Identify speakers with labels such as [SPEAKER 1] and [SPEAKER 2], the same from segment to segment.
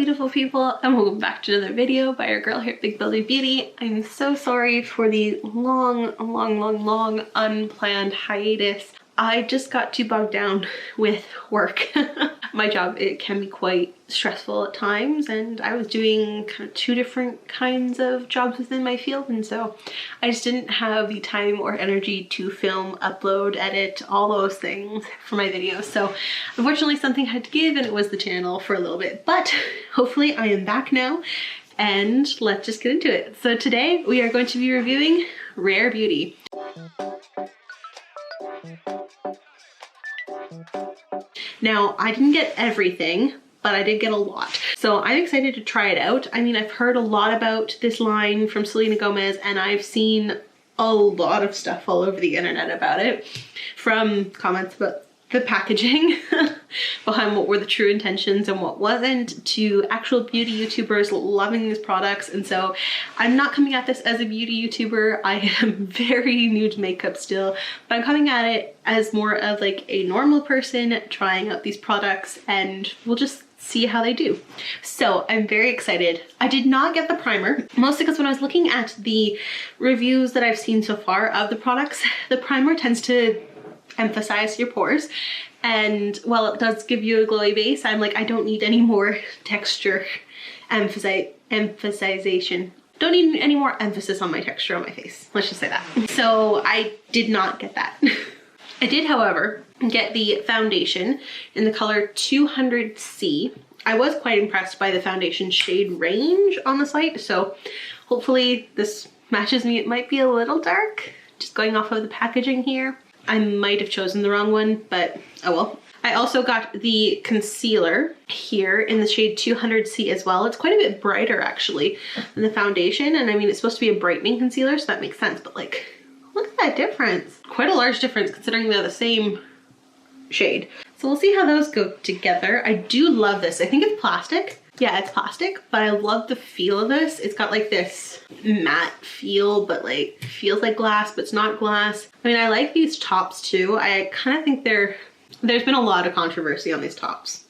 [SPEAKER 1] beautiful people, and welcome back to another video by your girl here at Big Building Beauty. I'm so sorry for the long unplanned hiatus. I just got too bogged down with work. My job, it can be quite stressful at times, and I was doing kind of two different kinds of jobs within my field, and so I just didn't have the time or energy to film, upload, edit, all those things for my videos. So unfortunately something had to give, and it was the channel for a little bit, but hopefully I am back now, and let's just get into it. So today we are going to be reviewing Rare Beauty. Now, I didn't get everything, but I did get a lot. So I'm excited to try it out. I mean, I've heard a lot about this line from Selena Gomez, and I've seen a lot of stuff all over the internet about it, from comments about the packaging behind what were the true intentions and what wasn't, to actual beauty YouTubers loving these products. And so I'm not coming at this as a beauty YouTuber. I am very new to makeup still, but I'm coming at it as more of like a normal person trying out these products, and we'll just see how they do. So I'm very excited. I did not get the primer, mostly because when I was looking at the reviews that I've seen so far of the products, the primer tends to emphasize your pores, and while it does give you a glowy base, I'm like, I don't need any more texture emphasization. Don't need any more emphasis on my texture on my face. Let's just say that. So I did not get that. I did, however, get the foundation in the color 200C. I was quite impressed by the foundation shade range on the site, so hopefully this matches me. It might be a little dark, just going off of the packaging here. I might have chosen the wrong one, but oh well. I also got the concealer here in the shade 200C as well. It's quite a bit brighter actually than the foundation, and I mean, it's supposed to be a brightening concealer, so that makes sense, but like, look at that difference. Quite a large difference considering they're the same shade. So we'll see how those go together. I do love this. I think it's plastic. Yeah, it's plastic, but I love the feel of this. It's got like this matte feel, but like feels like glass, but it's not glass. I mean, I like these tops too. I kind of think there's been a lot of controversy on these tops.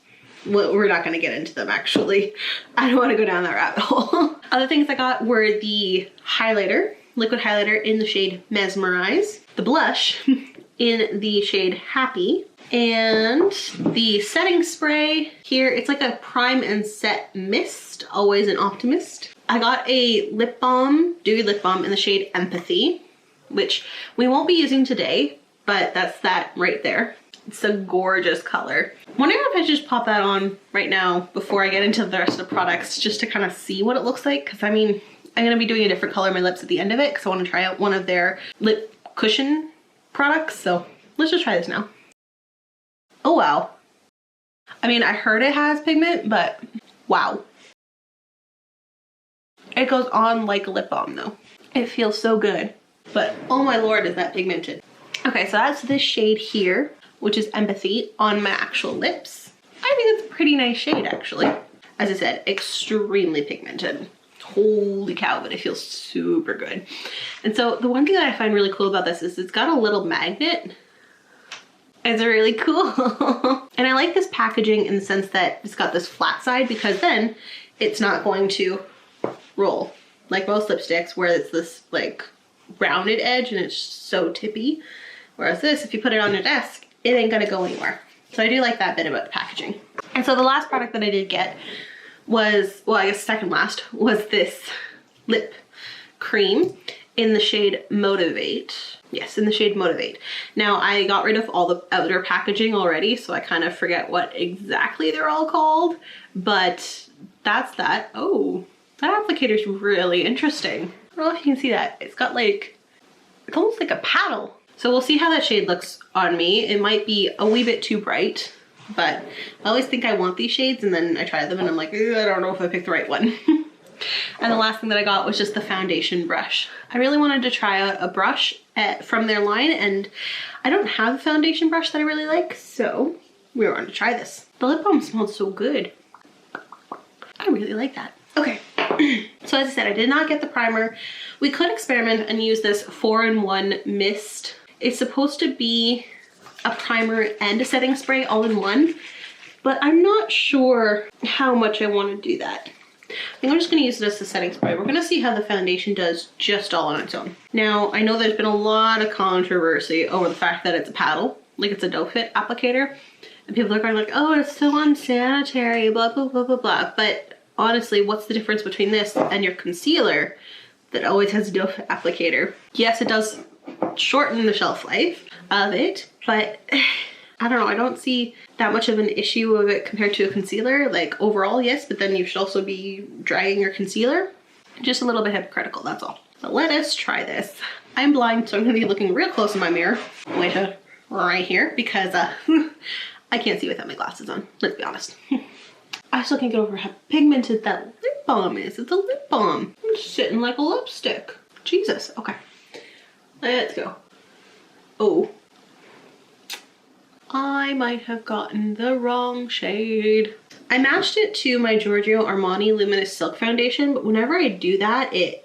[SPEAKER 1] Well, we're not going to get into them actually. I don't want to go down that rabbit hole. Other things I got were the highlighter, liquid highlighter in the shade Mesmerize, the blush in the shade Happy, and the setting spray here. It's like a prime and set mist, always an optimist. I got a lip balm, dewy lip balm in the shade Empathy, which we won't be using today, but that's that right there. It's a gorgeous color. Wondering if I should just pop that on right now before I get into the rest of the products, just to kind of see what it looks like, because I mean, I'm going to be doing a different color in my lips at the end of it because I want to try out one of their lip cushion products. So let's just try this now. Oh wow. I mean, I heard it has pigment, but wow. It goes on like a lip balm though. It feels so good, but oh my lord, is that pigmented. Okay, so that's this shade here, which is Empathy, on my actual lips. I think it's a pretty nice shade actually. As I said, extremely pigmented. Holy cow, but it feels super good. And so the one thing that I find really cool about this is it's got a little magnet. It's really cool. And I like this packaging in the sense that it's got this flat side, because then it's not going to roll like most lipsticks where it's this like rounded edge and it's so tippy. Whereas this, if you put it on your desk, it ain't gonna go anywhere. So I do like that bit about the packaging. And so the last product that I did get was, well, I guess second last, was this lip cream in the shade Motivate. Yes, in the shade Motivate. Now, I got rid of all the outer packaging already, so I kind of forget what exactly they're all called, but that's that. Oh, that applicator's really interesting. I don't know if you can see that. It's got like, it's almost like a paddle. So we'll see how that shade looks on me. It might be a wee bit too bright, but I always think I want these shades, and then I try them and I'm like, I don't know if I picked the right one. And the last thing that I got was just the foundation brush. I really wanted to try out a brush from their line, and I don't have a foundation brush that I really like, so we were going to try this. The lip balm smelled so good. I really like that. Okay, so as I said, I did not get the primer. We could experiment and use this 4-in-1 mist. It's supposed to be a primer and a setting spray all in one. but I'm not sure how much I want to do that. I think I'm just going to use it as a setting spray. We're going to see how the foundation does just all on its own. Now, I know there's been a lot of controversy over the fact that it's a paddle, like it's a doe fit applicator. And people are going like, oh, it's so unsanitary, blah, blah, blah, blah, blah. But honestly, what's the difference between this and your concealer that always has a doe fit applicator? Yes, it does shorten the shelf life of it, but I don't know, I don't see that much of an issue of it compared to a concealer. Like overall, yes, but then you should also be drying your concealer. Just a little bit hypocritical, that's all. But let us try this. I'm blind, so I'm gonna be looking real close in my mirror. Way to right here, because I can't see without my glasses on, let's be honest. I still can't get over how pigmented that lip balm is. It's a lip balm. I'm just sitting like a lipstick. Jesus, okay. Let's go. Oh. I might have gotten the wrong shade. I matched it to my Giorgio Armani Luminous Silk Foundation, but whenever I do that, it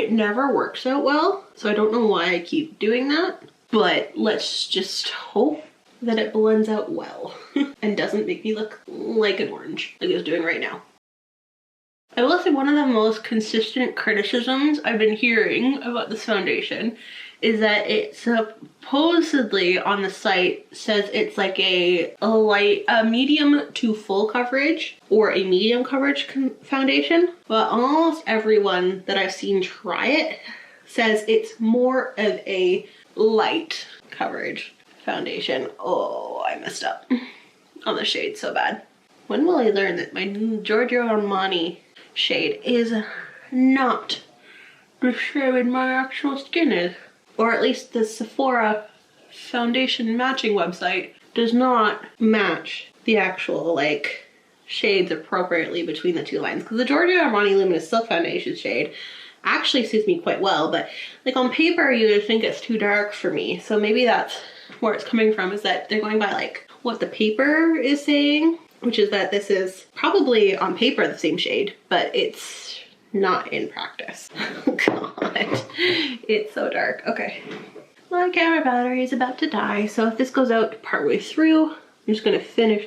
[SPEAKER 1] never works out well. So I don't know why I keep doing that, but let's just hope that it blends out well and doesn't make me look like an orange like it's doing right now. I will say one of the most consistent criticisms I've been hearing about this foundation is that it supposedly on the site says it's like a medium to full coverage or a medium coverage foundation, but almost everyone that I've seen try it says it's more of a light coverage foundation. Oh, I messed up on the shade so bad. When will I learn that my Giorgio Armani shade is not the shade my actual skin is? Or at least the Sephora foundation matching website does not match the actual like shades appropriately between the two lines. Because the Giorgio Armani Luminous Silk Foundation shade actually suits me quite well, but like on paper you would think it's too dark for me. So maybe that's where it's coming from, is that they're going by like what the paper is saying, which is that this is probably on paper the same shade, but it's not in practice. Oh god, it's so dark. Okay, my camera battery is about to die, so if this goes out partway through, I'm just gonna finish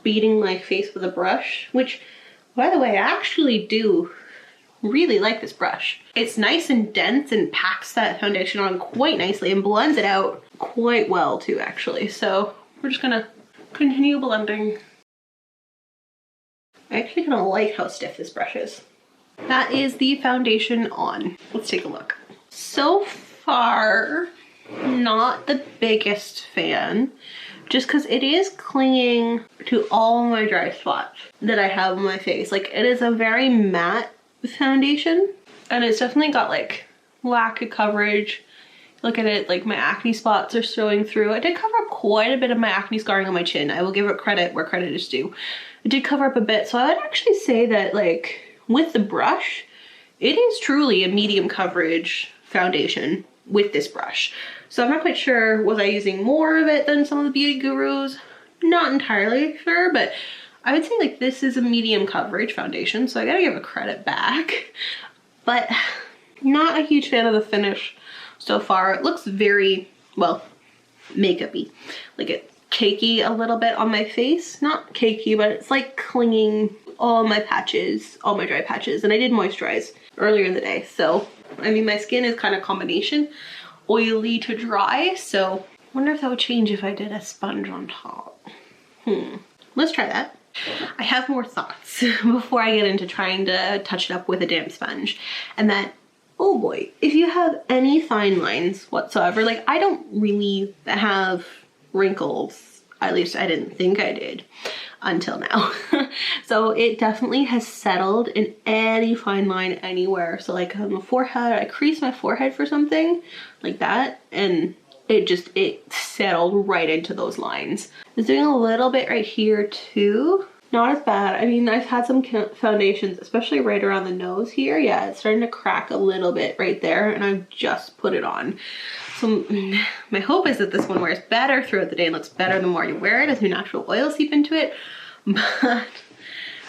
[SPEAKER 1] beating my face with a brush, which, by the way, I actually do really like this brush. It's nice and dense and packs that foundation on quite nicely and blends it out quite well too, actually. So we're just gonna continue blending. I actually kind of like how stiff this brush is. That is the foundation on. Let's take a look. So far, not the biggest fan, just because it is clinging to all my dry spots that I have on my face. Like, it is a very matte foundation, and it's definitely got like lack of coverage. Look at it, like my acne spots are showing through. I did cover up quite a bit of my acne scarring on my chin. I will give it credit where credit is due. It did cover up a bit, so I would actually say that like with the brush, it is truly a medium coverage foundation with this brush. So I'm not quite sure, was I using more of it than some of the beauty gurus? Not entirely sure, but I would say like this is a medium coverage foundation, so I gotta give it credit back. But not a huge fan of the finish so far. It looks very, well, makeup-y. Like it's cakey a little bit on my face. Not cakey, but it's like clinging all my patches, all my dry patches. And I did moisturize earlier in the day. So, I mean, my skin is kind of combination oily to dry. So, I wonder if that would change if I did a sponge on top. Let's try that. I have more thoughts before I get into trying to touch it up with a damp sponge. And that, oh boy, if you have any fine lines whatsoever, like I don't really have wrinkles, at least I didn't think I did until now. So it definitely has settled in any fine line anywhere. So like on the forehead, I creased my forehead for something like that, and it settled right into those lines. I was doing a little bit right here too. Not as bad. I mean, I've had some foundations, especially right around the nose here. Yeah, it's starting to crack a little bit right there, and I've just put it on. So my hope is that this one wears better throughout the day and looks better the more you wear it as your natural oils seep into it. But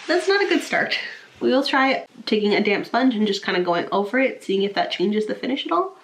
[SPEAKER 1] that's not a good start. We will try taking a damp sponge and just kind of going over it, seeing if that changes the finish at all.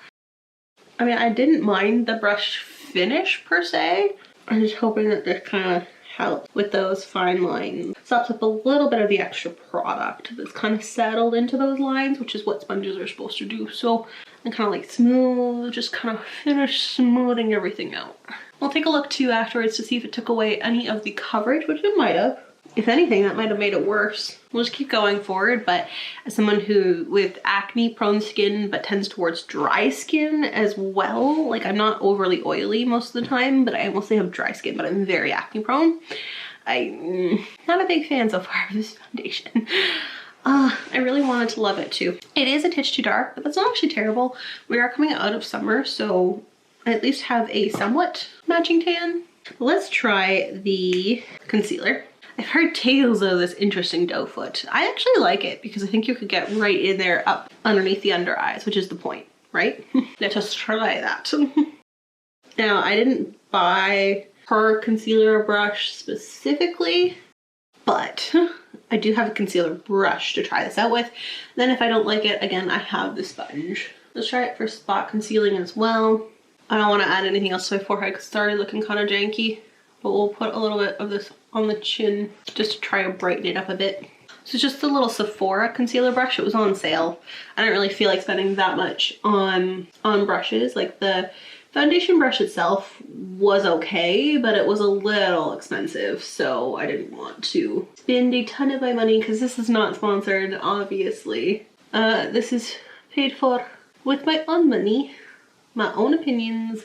[SPEAKER 1] I mean, I didn't mind the brush finish per se. I'm just hoping that this kind of help with those fine lines. Stops up a little bit of the extra product that's kind of settled into those lines, which is what sponges are supposed to do. So and kind of like smooth, just kind of finish smoothing everything out. We'll take a look too afterwards to see if it took away any of the coverage, which it might have. If anything, that might have made it worse. We'll just keep going forward, but as someone who with acne prone skin but tends towards dry skin as well, like I'm not overly oily most of the time, but I mostly have dry skin, but I'm very acne prone. I'm not a big fan so far of this foundation. I really wanted to love it too. It is a titch too dark, but that's not actually terrible. We are coming out of summer, so I at least have a somewhat matching tan. Let's try the concealer. I've heard tales of this interesting doe foot. I actually like it because I think you could get right in there up underneath the under eyes, which is the point, right? Let us try that. Now, I didn't buy her concealer brush specifically, but I do have a concealer brush to try this out with. Then if I don't like it, again, I have the sponge. Let's try it for spot concealing as well. I don't want to add anything else to my forehead because it's already looking kind of janky, but we'll put a little bit of this on the chin just to try to brighten it up a bit. So it's just a little Sephora concealer brush. It was on sale. I didn't really feel like spending that much on brushes. Like the foundation brush itself was okay, but it was a little expensive, so I didn't want to spend a ton of my money because this is not sponsored, obviously. This is paid for with my own money, my own opinions,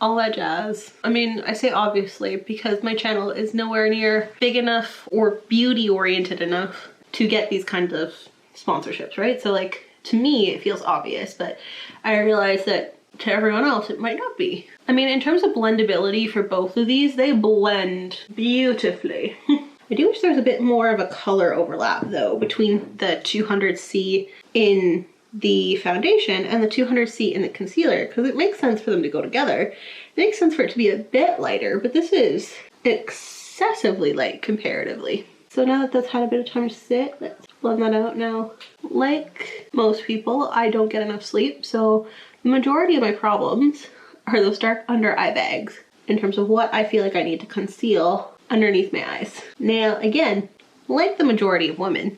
[SPEAKER 1] all that jazz. I mean, I say obviously because my channel is nowhere near big enough or beauty oriented enough to get these kinds of sponsorships, right? So like, to me, it feels obvious, but I realize that to everyone else, it might not be. I mean, in terms of blendability for both of these, they blend beautifully. I do wish there was a bit more of a color overlap though between the 200C in the foundation and the 200C in the concealer, because it makes sense for them to go together. It makes sense for it to be a bit lighter, but this is excessively light comparatively. So now that that's had a bit of time to sit, let's blend that out now. Like most people, I don't get enough sleep, so the majority of my problems are those dark under eye bags in terms of what I feel like I need to conceal underneath my eyes. Now, again, like the majority of women,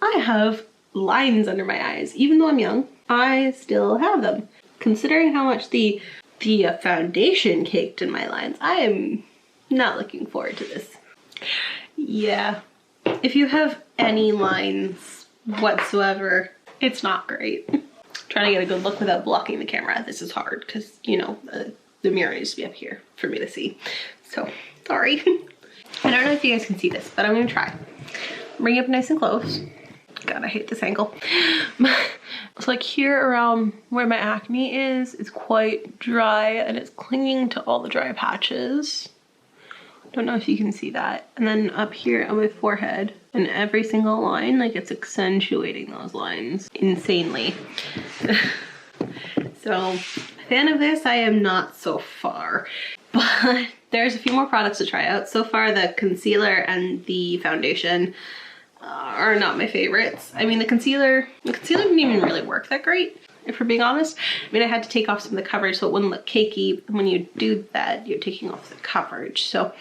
[SPEAKER 1] I have lines under my eyes. Even though I'm young, I still have them. Considering how much the foundation caked in my lines, I am not looking forward to this. Yeah, if you have any lines whatsoever, it's not great. Trying to get a good look without blocking the camera, this is hard because, you know, the mirror needs to be up here for me to see. So, sorry. I don't know if you guys can see this, but I'm gonna try. Bring it up nice and close. God, I hate this angle. It's like here around where my acne is, it's quite dry and it's clinging to all the dry patches. Don't know if you can see that. And then up here on my forehead and every single line, like it's accentuating those lines insanely. So, fan of this, I am not so far. But there's a few more products to try out. So far, the concealer and the foundation are not my favorites. I mean, the concealer didn't even really work that great, if we're being honest. I mean, I had to take off some of the coverage so it wouldn't look cakey. When you do that, you're taking off the coverage. So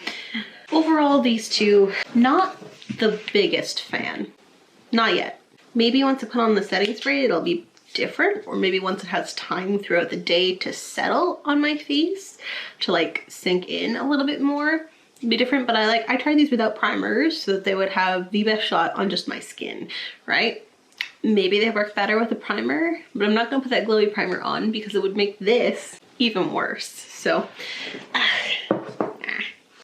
[SPEAKER 1] overall, these two, not the biggest fan. Not yet. Maybe once I put on the setting spray, it'll be different, or maybe once it has time throughout the day to settle on my face, to like sink in a little bit more, it'd be different. But I tried these without primers so that they would have the best shot on just my skin, right? Maybe they work better with a primer, but I'm not gonna put that glowy primer on because it would make this even worse. So,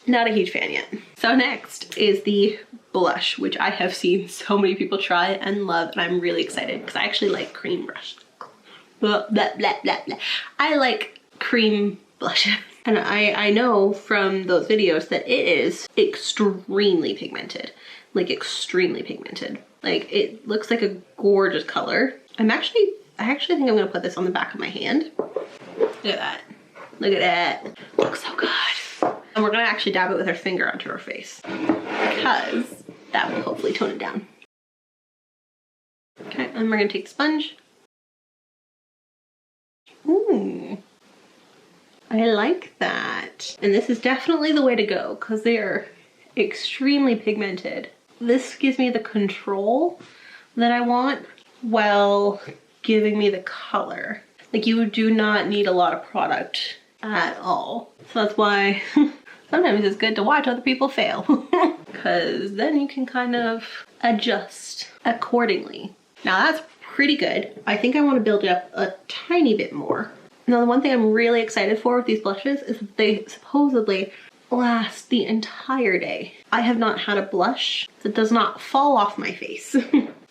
[SPEAKER 1] not a huge fan yet. So next is the blush, which I have seen so many people try and love, and I'm really excited because I actually like cream brush. Blah, blah, blah, blah, blah. I like cream blushes. And I know from those videos that it is extremely pigmented. Like extremely pigmented. Like it looks like a gorgeous color. I actually think I'm gonna put this on the back of my hand. Look at that. Look at that. Looks so good. And we're gonna actually dab it with our finger onto her face because that will hopefully tone it down. Okay, and we're gonna take the sponge. Ooh. I like that. And this is definitely the way to go because they are extremely pigmented. This gives me the control that I want while giving me the color. Like, you do not need a lot of product at all. So that's why sometimes it's good to watch other people fail because then you can kind of adjust accordingly. Now that's pretty good. I think I want to build it up a tiny bit more. Now, the one thing I'm really excited for with these blushes is that they supposedly last the entire day. I have not had a blush that does not fall off my face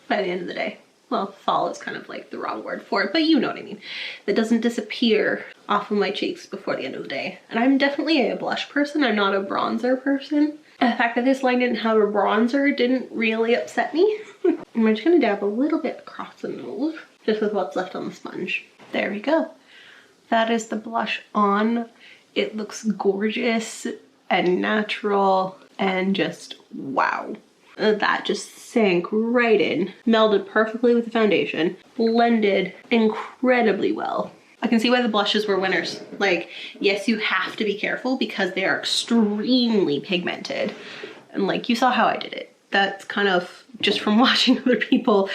[SPEAKER 1] by the end of the day. Well, fall is kind of like the wrong word for it, but you know what I mean. That doesn't disappear off of my cheeks before the end of the day. And I'm definitely a blush person. I'm not a bronzer person. The fact that this line didn't have a bronzer didn't really upset me. I'm just gonna dab a little bit across the nose, just with what's left on the sponge. There we go. That is the blush on. It looks gorgeous and natural and just wow. That just sank right in, melded perfectly with the foundation, blended incredibly well. I can see why the blushes were winners. Like, yes, you have to be careful because they are extremely pigmented. And like, you saw how I did it. That's kind of just from watching other people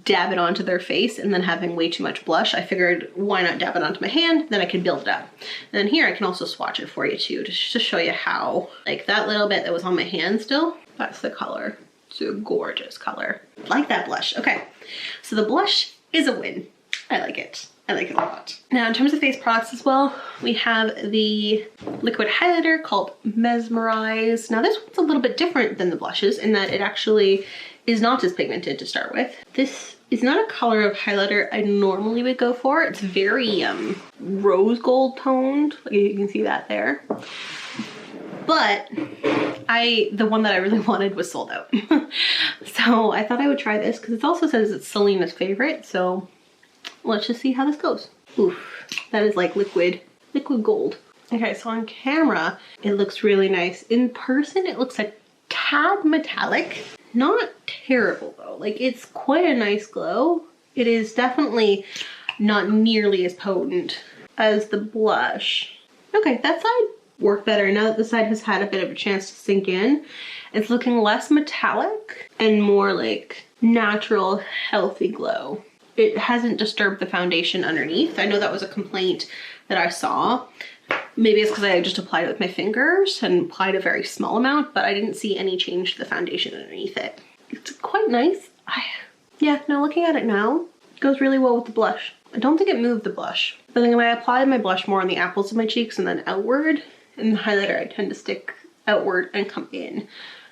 [SPEAKER 1] dab it onto their face and then having way too much blush. I figured, why not dab it onto my hand? Then I could build it up. And then here I can also swatch it for you too, just to show you how, like, that little bit that was on my hand still, that's the color. It's a gorgeous color. Like that blush. Okay, so the blush is a win. I like it. I like it a lot. Now, in terms of face products as well, we have the liquid highlighter called Mesmerize. Now, this one's a little bit different than the blushes in that it actually is not as pigmented to start with. This is not a color of highlighter I normally would go for. It's very rose gold toned. You can see that there. But the one that I really wanted was sold out. So I thought I would try this because it also says it's Selena's favorite. So let's just see how this goes. Oof, that is like liquid gold. Okay, so on camera, it looks really nice. In person, it looks a tad metallic. Not terrible though. Like, it's quite a nice glow. It is definitely not nearly as potent as the blush. Okay, that side worked better. Now that the side has had a bit of a chance to sink in, it's looking less metallic and more like natural, healthy glow. It hasn't disturbed the foundation underneath. I know that was a complaint that I saw. Maybe it's because I just applied it with my fingers and applied a very small amount, but I didn't see any change to the foundation underneath it. It's quite nice. Yeah, now looking at it now, it goes really well with the blush. I don't think it moved the blush, but then when I applied my blush more on the apples of my cheeks and then outward, in the highlighter I tend to stick outward and come in.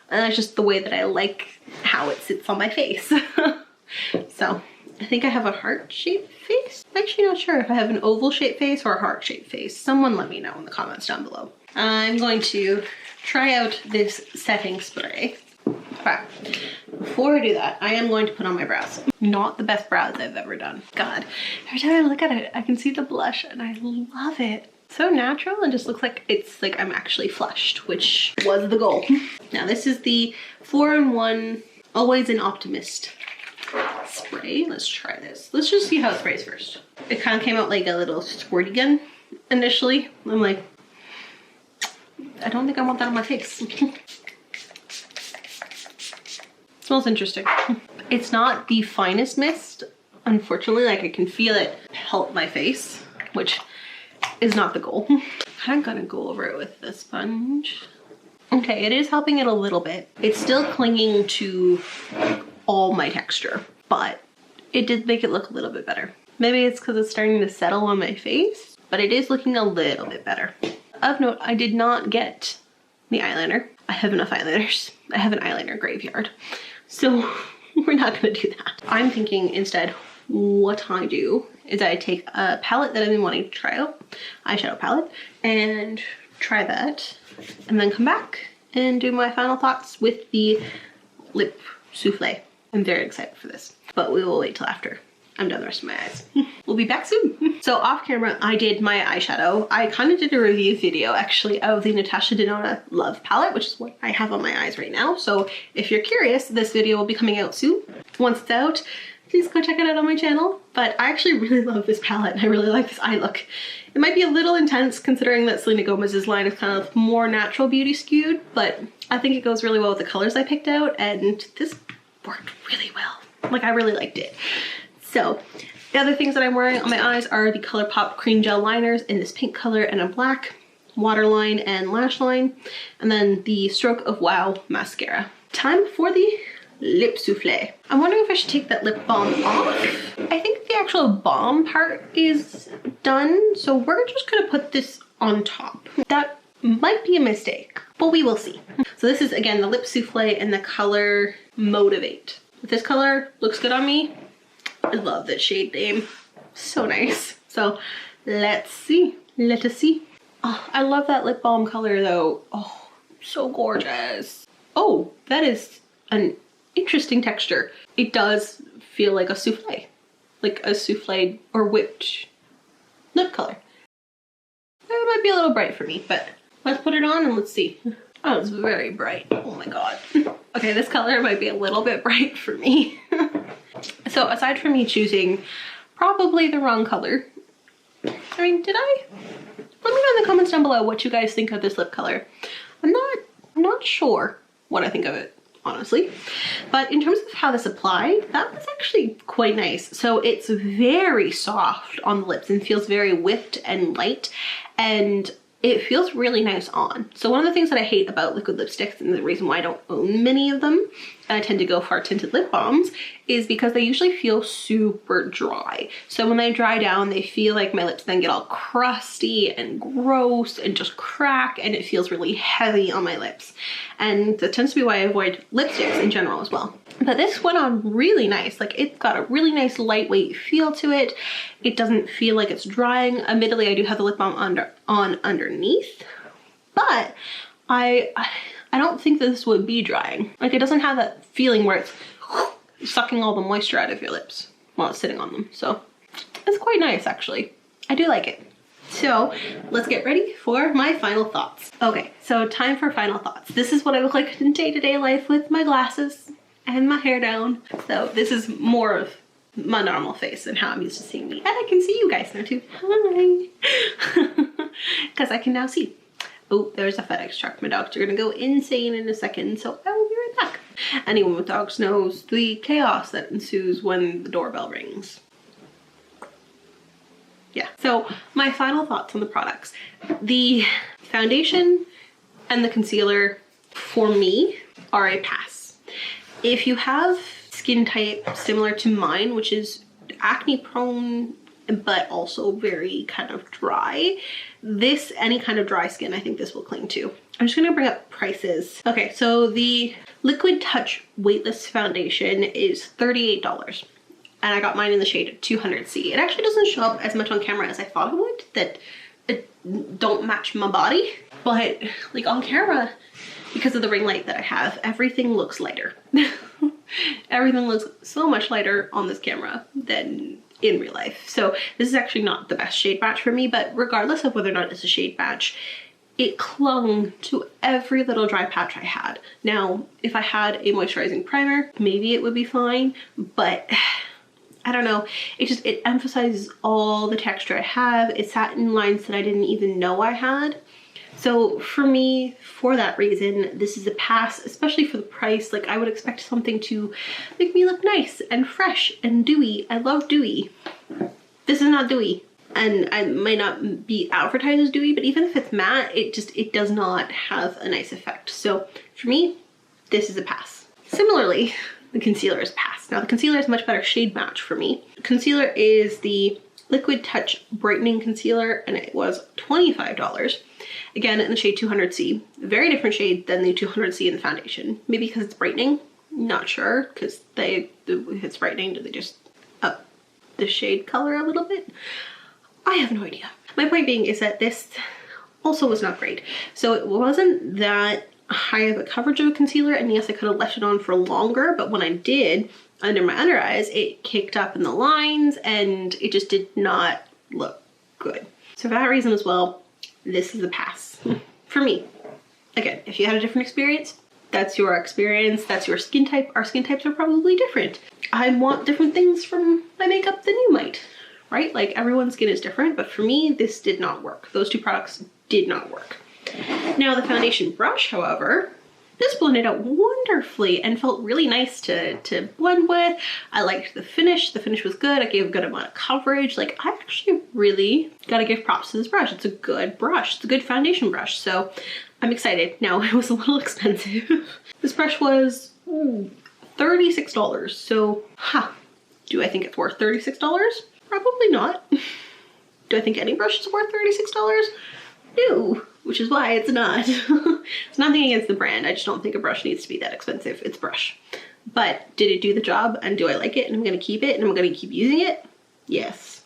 [SPEAKER 1] And that's just the way that I like how it sits on my face. So I think I have a heart-shaped face. I'm actually not sure if I have an oval-shaped face or a heart-shaped face. Someone let me know in the comments down below. I'm going to try out this setting spray. Okay. Before I do that, I am going to put on my brows. Not the best brows I've ever done. God, every time I look at it, I can see the blush and I love it. So natural and just looks like it's like I'm actually flushed, which was the goal. Now this is the 4-in-1 Always an Optimist spray. Let's try this. Let's just see how it sprays first. It kind of came out like a little squirty gun initially. I'm like, I don't think I want that on my face. Smells interesting. It's not the finest mist, unfortunately. Like, I can feel it help my face, which is not the goal. I'm gonna go over it with the sponge. Okay, it is helping it a little bit. It's still clinging to all my texture, but it did make it look a little bit better. Maybe it's because it's starting to settle on my face, but it is looking a little bit better. Of note, I did not get the eyeliner. I have enough eyeliners. I have an eyeliner graveyard. So we're not gonna do that. I'm thinking instead, what I do is I take a palette that I've been wanting to try out, eyeshadow palette, and try that, and then come back and do my final thoughts with the lip souffle. I'm very excited for this, but we will wait till after I'm done the rest of my eyes. We'll be back soon. So off camera, I did my eyeshadow. I kind of did a review video actually of the Natasha Denona Love palette, which is what I have on my eyes right now. So if you're curious, this video will be coming out soon. Once it's out, please go check it out on my channel. But I actually really love this palette and I really like this eye look. It might be a little intense considering that Selena Gomez's line is kind of more natural beauty skewed, but I think it goes really well with the colors I picked out, and this worked really well. Like, I really liked it. So the other things that I'm wearing on my eyes are the Colourpop cream gel liners in this pink color and a black, waterline and lash line, and then the Stroke of Wow mascara. Time for the lip souffle. I'm wondering if I should take that lip balm off. I think the actual balm part is done, so we're just gonna put this on top. That might be a mistake, but we will see. So this is, again, the lip souffle in the color Motivate. This color looks good on me. I love that shade name. So nice. So let's see. Let us see. Oh, I love that lip balm color though. Oh, so gorgeous. Oh, that is an interesting texture. It does feel like a souffle or whipped lip color. It might be a little bright for me, but let's put it on and let's see. Oh, it's very bright. Oh my god. Okay, this color might be a little bit bright for me. So aside from me choosing probably the wrong color, I mean, did I? Let me know in the comments down below what you guys think of this lip color. I'm not sure what I think of it, honestly. But in terms of how this applied, that was actually quite nice. So it's very soft on the lips and feels very whipped and light, and it feels really nice on. So one of the things that I hate about liquid lipsticks, and the reason why I don't own many of them, and I tend to go for tinted lip balms, is because they usually feel super dry. So when they dry down, they feel like my lips then get all crusty and gross and just crack, and it feels really heavy on my lips. And that tends to be why I avoid lipsticks in general as well. But this went on really nice. Like, it's got a really nice lightweight feel to it. It doesn't feel like it's drying. Admittedly, I do have the lip balm on underneath, but I don't think this would be drying. Like, it doesn't have that feeling where it's sucking all the moisture out of your lips while it's sitting on them. So it's quite nice, actually. I do like it. So let's get ready for my final thoughts. Okay, so time for final thoughts. This is what I look like in day-to-day life with my glasses and my hair down. So this is more of my normal face and how I'm used to seeing me. And I can see you guys now too. Hi. Because I can now see. Oh, there's a FedEx truck. My dogs are gonna go insane in a second, so I will be right back. Anyone with dogs knows the chaos that ensues when the doorbell rings. Yeah, so my final thoughts on the products. The foundation and the concealer, for me, are a pass. If you have skin type similar to mine, which is acne prone, but also very kind of dry, any kind of dry skin, I think this will cling to. I'm just gonna bring up prices. Okay, so the Liquid Touch Weightless Foundation is $38. And I got mine in the shade 200C. It actually doesn't show up as much on camera as I thought it would, that it don't match my body. But like on camera, because of the ring light that I have, everything looks lighter. Everything looks so much lighter on this camera than in real life. So this is actually not the best shade match for me, but regardless of whether or not it's a shade match, it clung to every little dry patch I had. Now, if I had a moisturizing primer, maybe it would be fine, but I don't know, it emphasizes all the texture I have. It sat in lines that I didn't even know I had. So for me, for that reason, this is a pass, especially for the price. Like, I would expect something to make me look nice and fresh and dewy. I love dewy. This is not dewy. And I might not be advertised as dewy, but even if it's matte, it does not have a nice effect. So for me, this is a pass. Similarly, the concealer is pass. Now the concealer is a much better shade match for me. Concealer is the Liquid Touch Brightening Concealer, and it was $25. Again, in the shade 200C. Very different shade than the 200C in the foundation. Maybe because it's brightening, not sure, because if it's brightening, do they just up the shade color a little bit? I have no idea. My point being is that this also was not great. So it wasn't that high of a coverage of a concealer, and yes, I could have left it on for longer, but when I did, under my under eyes, it kicked up in the lines and it just did not look good. So for that reason as well, this is a pass for me. Again, if you had a different experience, that's your experience, that's your skin type. Our skin types are probably different. I want different things from my makeup than you might, right? Like everyone's skin is different, but for me, this did not work. Those two products did not work. Now the foundation brush, however, this blended out wonderfully and felt really nice to blend with. I liked the finish. The finish was good. I gave a good amount of coverage. Like I actually really gotta give props to this brush. It's a good brush. It's a good foundation brush. So I'm excited. Now it was a little expensive. This brush was $36. So, do I think it's worth $36? Probably not. Do I think any brush is worth $36? No, which is why it's not. It's nothing against the brand. I just don't think a brush needs to be that expensive. It's a brush. But did it do the job and do I like it and I'm gonna keep it and I'm gonna keep using it? Yes,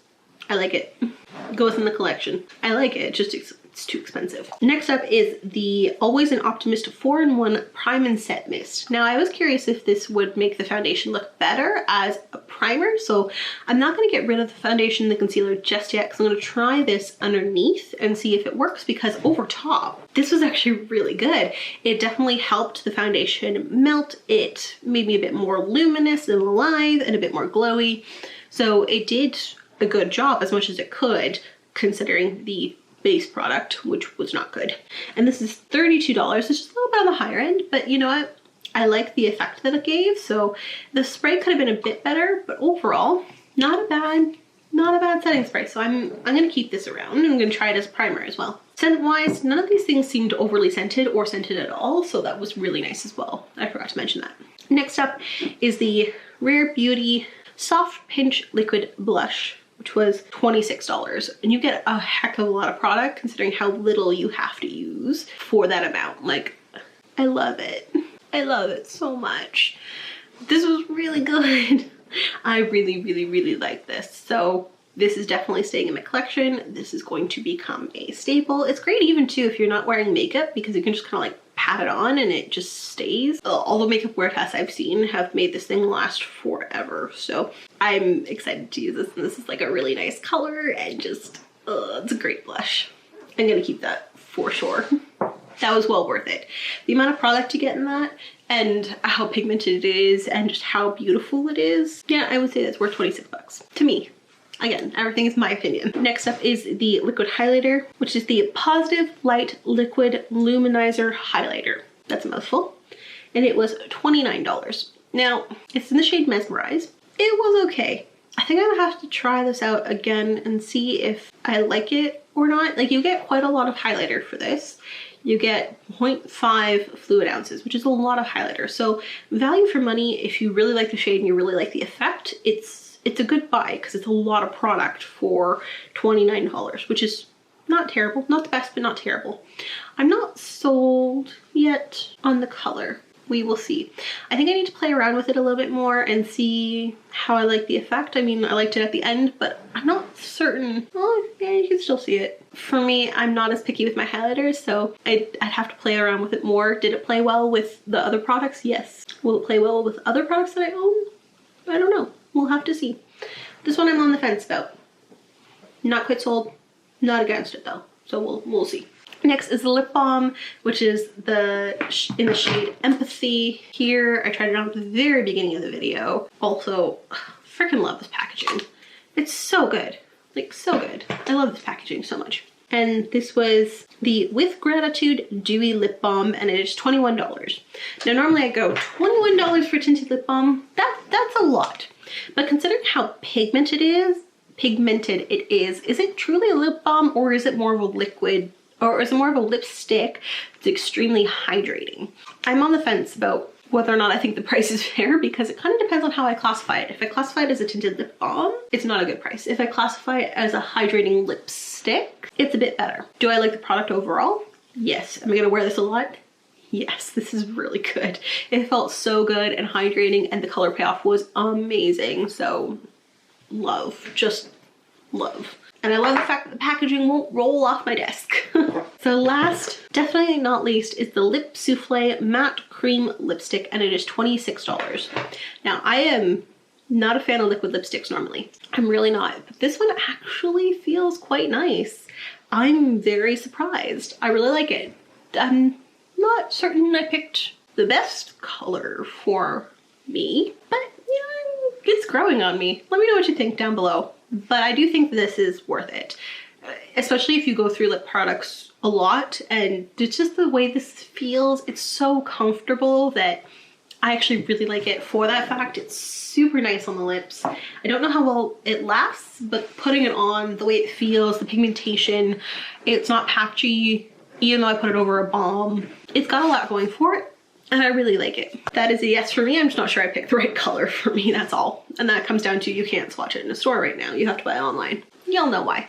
[SPEAKER 1] I like it. It goes in the collection. I like it, just it's too expensive. Next up is the Always an Optimist 4-in-1 Prime and Set Mist. Now I was curious if this would make the foundation look better as a primer, so I'm not gonna get rid of the foundation and the concealer just yet because I'm gonna try this underneath and see if it works, because over top, this was actually really good. It definitely helped the foundation melt. It made me a bit more luminous and alive and a bit more glowy. So it did a good job as much as it could, considering the base product, which was not good. And this is $32. It's just a little bit on the higher end, but you know what? I like the effect that it gave. So the spray could have been a bit better, but overall, not a bad setting spray. So I'm gonna keep this around and I'm gonna try it as a primer as well. Scent wise, none of these things seemed overly scented or scented at all, so that was really nice as well. I forgot to mention that. Next up is the Rare Beauty Soft Pinch Liquid Blush, which was $26. And you get a heck of a lot of product considering how little you have to use for that amount. Like, I love it. I love it so much. This was really good. I really like this. So this is definitely staying in my collection. This is going to become a staple. It's great even too if you're not wearing makeup, because you can just kind of like pat it on and it just stays. All the makeup wear tests I've seen have made this thing last forever. So I'm excited to use this, and this is like a really nice color and just, it's a great blush. I'm gonna keep that for sure. That was well worth it. The amount of product you get in that and how pigmented it is and just how beautiful it is. Yeah, I would say that's worth 26 bucks to me. Again, everything is my opinion. Next up is the liquid highlighter, which is the Positive Light Liquid Luminizer Highlighter. That's a mouthful. And it was $29. Now, it's in the shade Mesmerize. It was okay. I think I'm gonna have to try this out again and see if I like it or not. Like, you get quite a lot of highlighter for this. You get 0.5 fluid ounces, which is a lot of highlighter. So value for money, if you really like the shade and you really like the effect, it's a good buy because it's a lot of product for $29, which is not terrible. Not the best, but not terrible. I'm not sold yet on the color. We will see. I think I need to play around with it a little bit more and see how I like the effect. I mean, I liked it at the end, but I'm not certain. Oh, yeah, you can still see it. For me, I'm not as picky with my highlighters, so I'd have to play around with it more. Did it play well with the other products? Yes. Will it play well with other products that I own? I don't know. We'll have to see. This one I'm on the fence about. Not quite sold, not against it though. So we'll see. Next is the lip balm, which is in the shade Empathy. Here, I tried it on at the very beginning of the video. Also, freaking love this packaging. It's so good, like so good. I love this packaging so much. And this was the With Gratitude Dewy Lip Balm, and it is $21. Now normally I go $21 for tinted lip balm. That's a lot. But considering how pigmented it is it truly a lip balm, or is it more of a liquid, or is it more of a lipstick that's extremely hydrating? I'm on the fence about whether or not I think the price is fair, because it kind of depends on how I classify it. If I classify it as a tinted lip balm, it's not a good price. If I classify it as a hydrating lipstick, it's a bit better. Do I like the product overall? Yes. Am I gonna wear this a lot? Yes, this is really good. It felt so good and hydrating, and the color payoff was amazing. So love, just love. And I love the fact that the packaging won't roll off my desk. So last, definitely not least, is the Lip Souffle Matte Cream Lipstick, and it is $26. Now, I am not a fan of liquid lipsticks normally. I'm really not, but this one actually feels quite nice. I'm very surprised. I really like it. I'm not certain I picked the best color for me, but you know, I'm it's growing on me. Let me know what you think down below. But I do think this is worth it, especially if you go through lip products a lot, and it's just the way this feels. It's so comfortable that I actually really like it for that fact. It's super nice on the lips. I don't know how well it lasts, but putting it on, the way it feels, the pigmentation, it's not patchy, even though I put it over a balm. It's got a lot going for it, and I really like it. That is a yes for me. I'm just not sure I picked the right color for me, that's all. And that comes down to you can't swatch it in a store right now. You have to buy it online. You'll know why.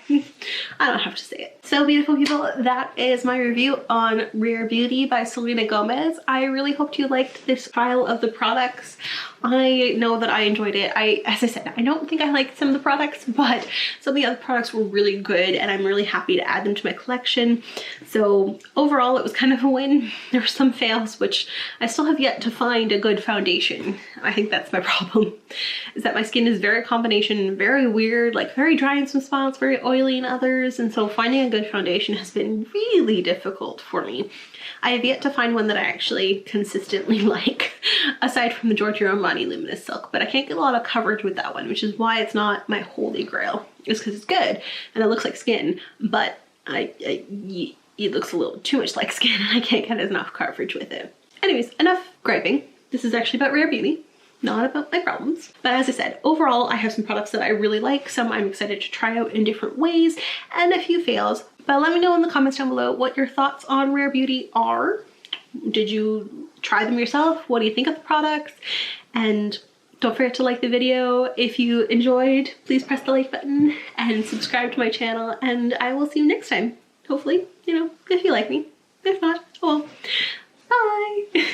[SPEAKER 1] I don't have to say it. So beautiful people, that is my review on Rare Beauty by Selena Gomez. I really hoped you liked this style of the products. I know that I enjoyed it. As I said, I don't think I liked some of the products, but some of the other products were really good, and I'm really happy to add them to my collection. So overall, it was kind of a win. There were some fails, which I still have yet to find a good foundation. I think that's my problem, is that my skin is very combination, very weird, like very dry in some spots, very oily in others, and so finding a good foundation has been really difficult for me. I have yet to find one that I actually consistently like, aside from the Giorgio Armani Luminous Silk, but I can't get a lot of coverage with that one, which is why it's not my holy grail. It's because it's good, and it looks like skin, but it looks a little too much like skin, and I can't get enough coverage with it. Anyways, enough griping. This is actually about Rare Beauty, not about my problems. But as I said, overall, I have some products that I really like, some I'm excited to try out in different ways, and a few fails. But let me know in the comments down below what your thoughts on Rare Beauty are. Did you try them yourself? What do you think of the products? And don't forget to like the video. If you enjoyed, please press the like button and subscribe to my channel, and I will see you next time. Hopefully, you know, if you like me. If not, oh well. Bye!